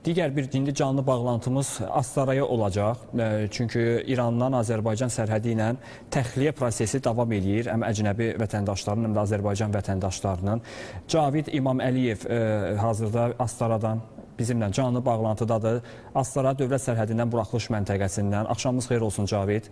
Digər bir indi canlı bağlantımız Astaraya olacaq. Çünki İrandan Azərbaycan sərhədi ilə təxliyə prosesi davam edir. Həm əcnəbi vətəndaşlarının, həm də Azərbaycan vətəndaşlarının. Cavid İmaməliyev hazırda Astaradan bizimlə canlı bağlantıdadır. Astara dövlət sərhədindən buraxılış məntəqəsindən. Axşamınız xeyir olsun Cavid.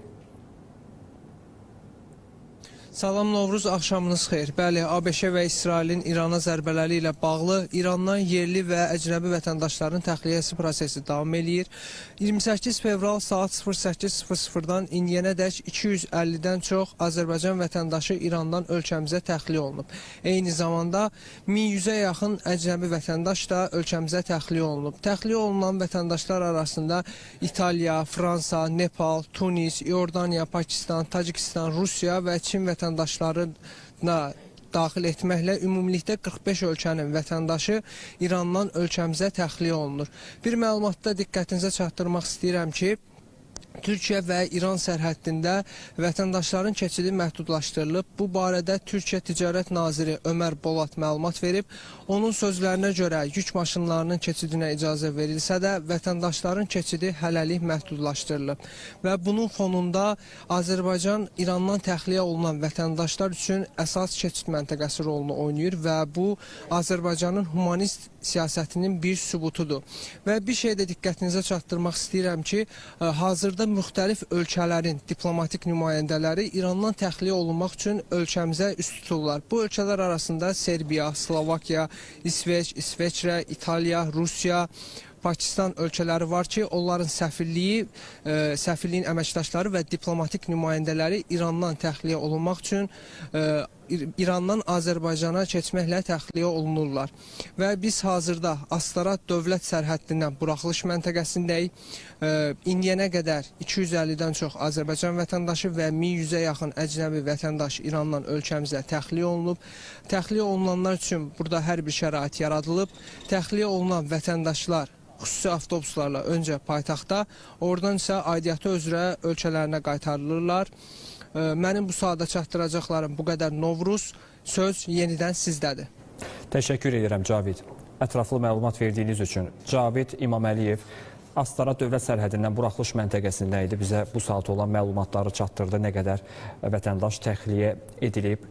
Salam Novruz, axşamınız xeyir. Bəli, ABŞ və İsrailin İrana zərbələri ilə bağlı İrandan yerli və əcnəbi vətəndaşların təxliyəsi prosesi davam edir. 28 fevral saat 08:00-dan indiyənədək 250-dən çox Azərbaycan vətəndaşı İrandan ölkəmizə təxliyə olunub. Eyni zamanda 1100-ə yaxın əcnəbi vətəndaş da ölkəmizə təxliyə olunub. Təxliyə olunan vətəndaşlar arasında İtaliya, Fransa, Nepal, Tunis, İordaniya, Pakistan, Tacikistan, Rusiya və Çin vətəndaşlarına daxil etməklə ümumilikdə 45 ölkənin vətəndaşı İrandan ölkəmizə təxliyə olunur. Bir məlumatda diqqətinizə çatdırmaq istəyirəm ki, Türkiyə və İran sərhəddində vətəndaşların keçidi məhdudlaşdırılıb. Bu barədə Türkiyə Ticarət Naziri Ömər Bolat məlumat verib. Onun sözlərinə görə yük maşınlarının keçidinə icazə verilsə də vətəndaşların keçidi hələlik məhdudlaşdırılıb. Və bunun fonunda Azərbaycan İrandan təxliyə olunan vətəndaşlar üçün əsas keçid məntəqəsi rolunu oynayır və bu Azərbaycanın humanist siyasətinin bir sübutudur. Və bir şey də diqqətinizə çatdırmaq istəyirəm ki, hazırda müxtəlif ölkələrin diplomatik nümayəndələri İrandan təxliyə olunmaq üçün ölkəmizə üst tuturlar. Bu ölkələr arasında Serbiya, Slovakiya, İsveç, İsveçrə, İtaliya, Rusiya, Pakistan ölkələri var ki, onların səfirliyin əməkdaşları və diplomatik nümayəndələri İrandan təxliyə olunmaq üçün İrandan Azərbaycana keçməklə təxliyə olunurlar. Və biz hazırda Astara dövlət sərhəddindən buraxılış məntəqəsindəyik. İndiyənə qədər 250-dən çox Azərbaycan vətəndaşı və 1100-ə yaxın əcnəbi vətəndaş İrandan ölkəmizə təxliyə olunub. Təxliyə olunanlar üçün burada hər bir şərait yaradılıb. Təxliyə olunan vətəndaşlar xüsusi avtobuslarla öncə paytaxtda, oradan isə aidiyyatı üzrə ölkələrinə qaytarılırlar. Mənim bu sahada çatdıracaqlarım bu qədər. Novruz, söz yenidən sizdədir. Təşəkkür edirəm Cavid. Ətraflı məlumat verdiyiniz üçün. Cavid İmaməliyev Astara dövlət sərhədindən buraxılış məntəqəsində idi. Bizə bu saat olan məlumatları çatdırdı. Nə qədər vətəndaş təxliyə edilib.